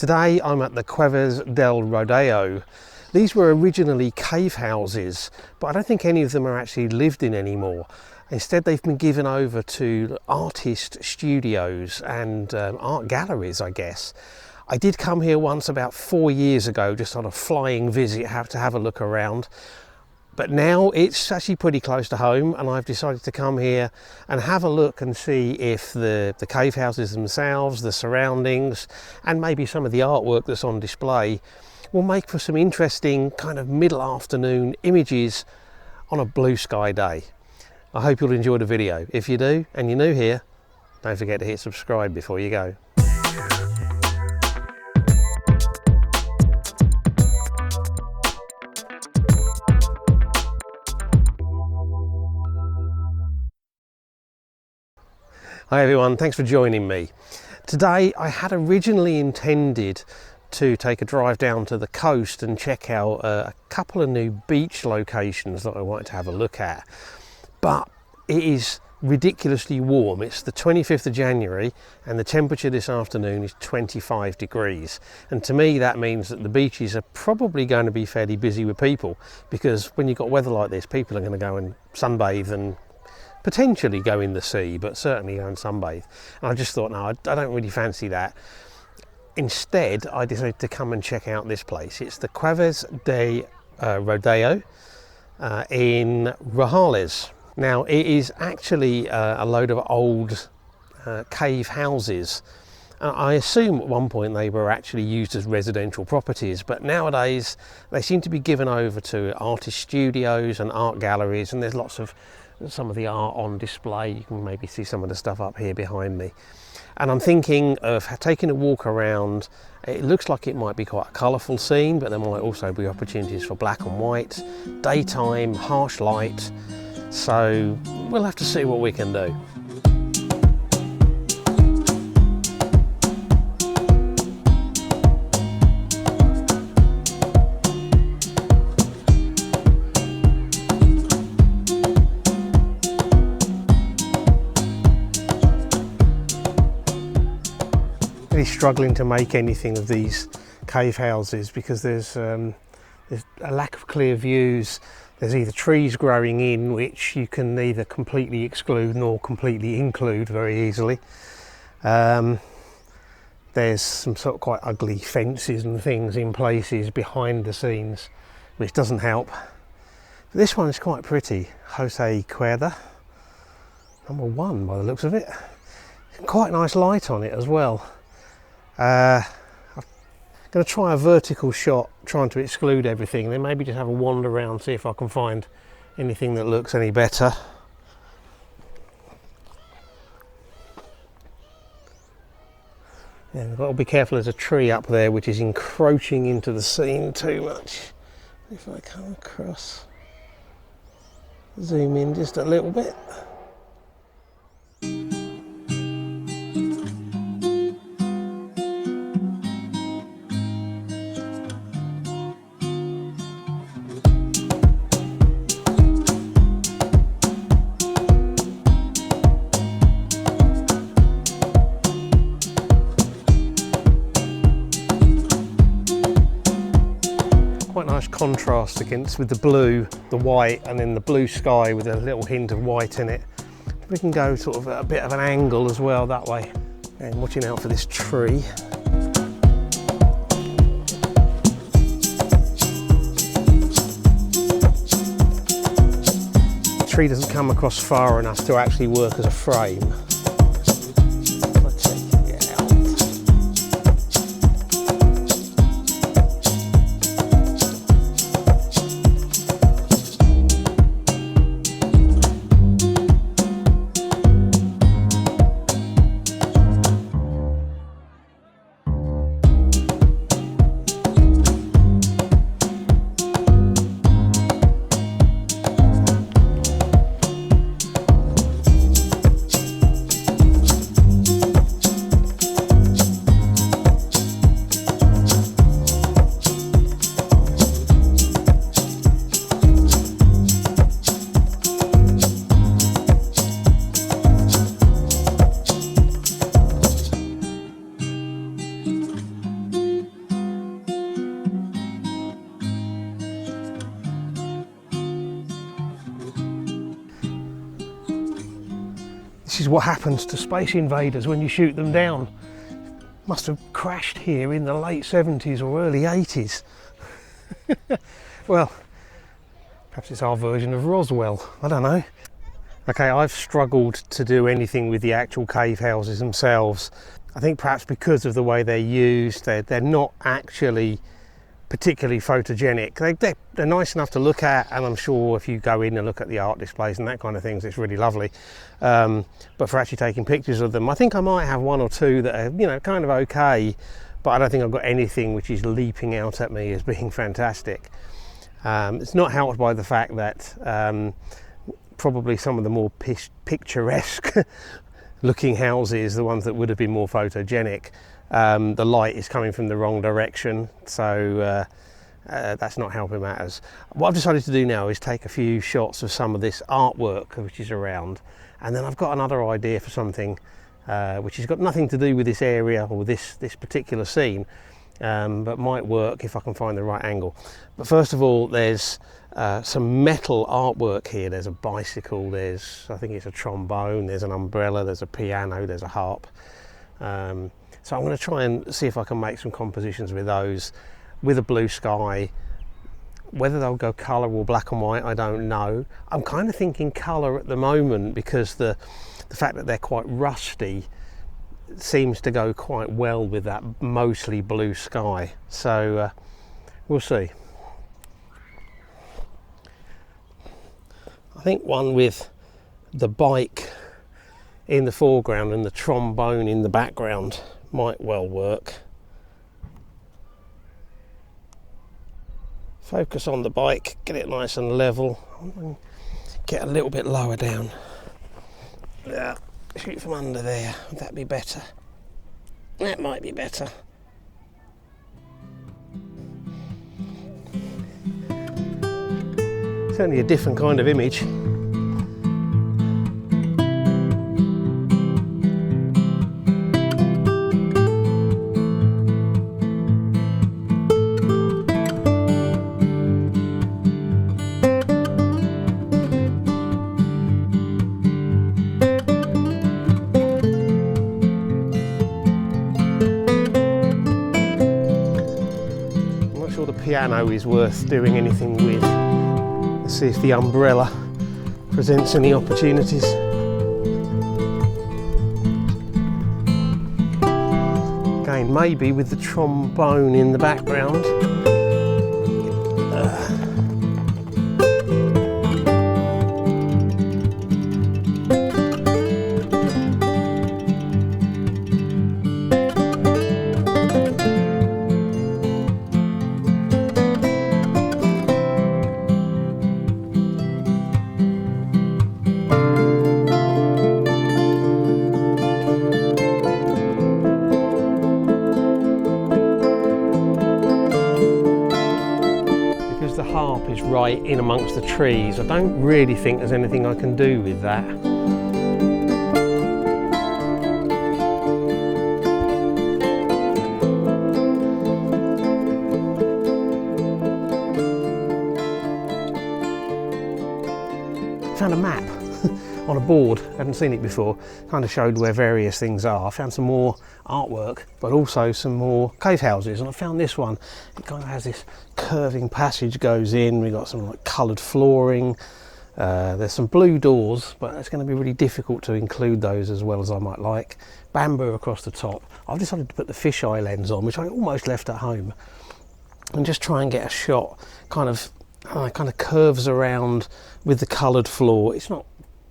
Today I'm at the Cuevas del Rodeo. These were originally cave houses, but I don't think any of them are actually lived in anymore. Instead they've been given over to artist studios and art galleries, I guess. I did come here once about 4 years ago, just on a flying visit, to have a look around. But now it's actually pretty close to home, and I've decided to come here and have a look and see if the cave houses themselves, the surroundings, and maybe some of the artwork that's on display will make for some interesting kind of middle afternoon images on a blue sky day. I hope you'll enjoy the video. If you do, and you're new here, don't forget to hit subscribe before you go. Hi everyone, thanks for joining me. Today I had originally intended to take a drive down to the coast and check out a couple of new beach locations that I wanted to have a look at. But it is ridiculously warm. It's the 25th of January and the temperature this afternoon is 25 degrees. And to me that means that the beaches are probably going to be fairly busy with people, because when you've got weather like this, people are going to go and sunbathe and potentially go in the sea, but certainly go and sunbathe. And I just thought, no, I don't really fancy that. Instead, I decided to come and check out this place. It's the Cuevas del Rodeo in Rojales. Now, it is actually a load of old cave houses. I assume at one point they were actually used as residential properties, but nowadays they seem to be given over to artist studios and art galleries, and there's lots of some of the art on display. You can maybe see some of the stuff up here behind me. And I'm thinking of taking a walk around. It looks like it might be quite a colourful scene, but there might also be opportunities for black and white, daytime, harsh light. So we'll have to see what we can do. Struggling to make anything of these cave houses because there's a lack of clear views. There's either trees growing in, which you can neither completely exclude nor completely include very easily. There's some sort of quite ugly fences and things in places behind the scenes, which doesn't help. But this one is quite pretty. Jose Cuerda, #1 by the looks of it. Quite nice light on it as well. I'm going to try a vertical shot, trying to exclude everything, then maybe just have a wander around, see if I can find anything that looks any better. Yeah, I've got to be careful, there's a tree up there which is encroaching into the scene too much. If I come across, zoom in just a little bit. Quite nice contrast against with the blue, the white, and then the blue sky with a little hint of white in it. We can go sort of at a bit of an angle as well that way. And watching out for this tree. The tree doesn't come across far enough to actually work as a frame. This is what happens to Space Invaders when you shoot them down. Must have crashed here in the late 70s or early 80s. Well, perhaps it's our version of Roswell, I don't know. Okay, I've struggled to do anything with the actual cave houses themselves. I think perhaps because of the way they're used, they're not actually particularly photogenic. They're nice enough to look at, and I'm sure if you go in and look at the art displays and that kind of things, it's really lovely. But for actually taking pictures of them, I think I might have one or two that are, you know, kind of okay, but I don't think I've got anything which is leaping out at me as being fantastic. It's not helped by the fact that probably some of the more picturesque looking houses, the ones that would have been more photogenic, the light is coming from the wrong direction, so that's not helping matters. What I've decided to do now is take a few shots of some of this artwork which is around, and then I've got another idea for something which has got nothing to do with this area or this particular scene, but might work if I can find the right angle. But first of all, there's some metal artwork here. There's a bicycle, there's, I think it's a trombone, there's an umbrella, there's a piano, there's a harp. So I'm going to try and see if I can make some compositions with those, with a blue sky. Whether they'll go colour or black and white, I don't know. I'm kind of thinking colour at the moment because the fact that they're quite rusty seems to go quite well with that mostly blue sky. So we'll see. I think one with the bike in the foreground and the trombone in the background might well work. Focus on the bike, get it nice and level, get a little bit lower down. Yeah, shoot from under there, would that be better? That might be better. Certainly a different kind of image. Piano is worth doing anything with. Let's see if the umbrella presents any opportunities. Again, maybe with the trombone in the background. The harp is right in amongst the trees. I don't really think there's anything I can do with that. Found a map on a board, hadn't seen it before, kind of showed where various things are. I found some more artwork, but also some more cave houses, and I found this one. It kind of has this curving passage goes in, we've got some like coloured flooring, there's some blue doors, but it's going to be really difficult to include those as well as I might like. Bamboo across the top. I've decided to put the fisheye lens on, which I almost left at home, and just try and get a shot kind of curves around with the coloured floor. It's not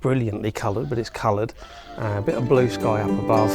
brilliantly coloured, but it's coloured. A bit of blue sky up above.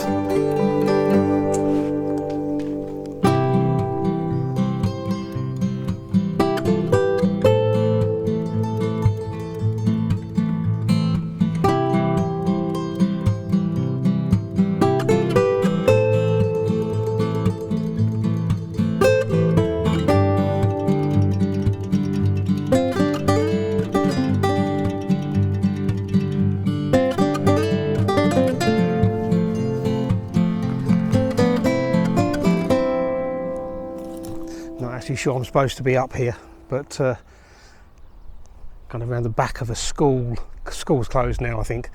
Actually sure I'm supposed to be up here, but kind of around the back of a school. School's closed now, I think.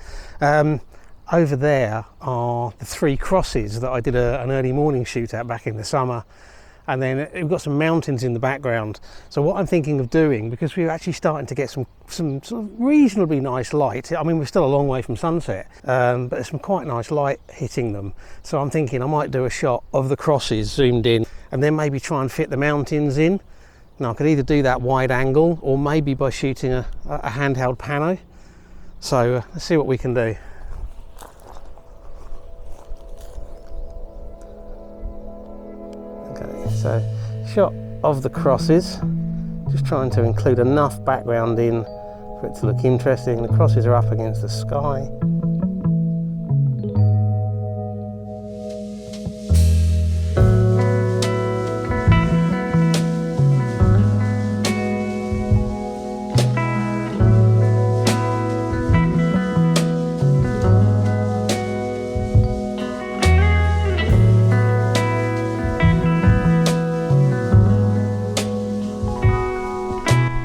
over there are the three crosses that I did an early morning shoot at back in the summer. And then we've got some mountains in the background. So what I'm thinking of doing, because we're actually starting to get some sort of reasonably nice light. I mean, we're still a long way from sunset, but there's some quite nice light hitting them. So I'm thinking I might do a shot of the crosses zoomed in, and then maybe try and fit the mountains in. Now I could either do that wide angle, or maybe by shooting a handheld pano. So let's see what we can do. So, shot of the crosses, just trying to include enough background in for it to look interesting. The crosses are up against the sky.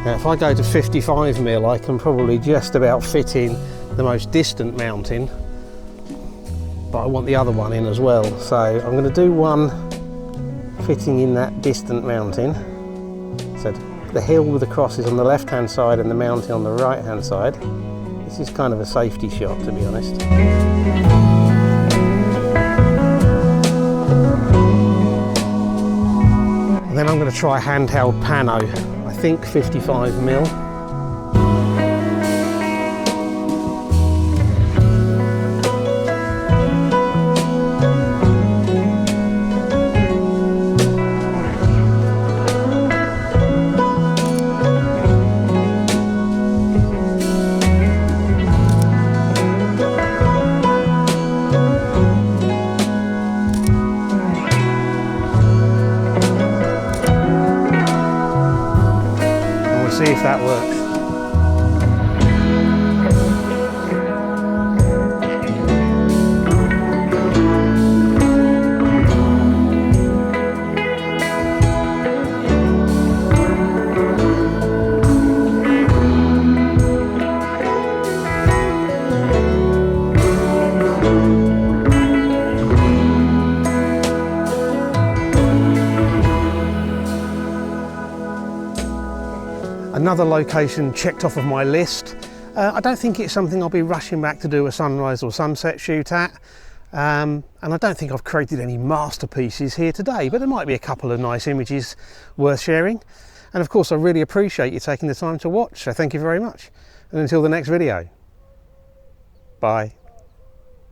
If I go to 55mm, I can probably just about fit in the most distant mountain, but I want the other one in as well. So I'm going to do one fitting in that distant mountain. So the hill with the crosses on the left hand side and the mountain on the right hand side. This is kind of a safety shot, to be honest. And then I'm going to try handheld pano. I think 55mm. See if that works. Another location checked off of my list. I don't think it's something I'll be rushing back to do a sunrise or sunset shoot at, and I don't think I've created any masterpieces here today, but there might be a couple of nice images worth sharing. And of course I really appreciate you taking the time to watch, so thank you very much, and until the next video, bye.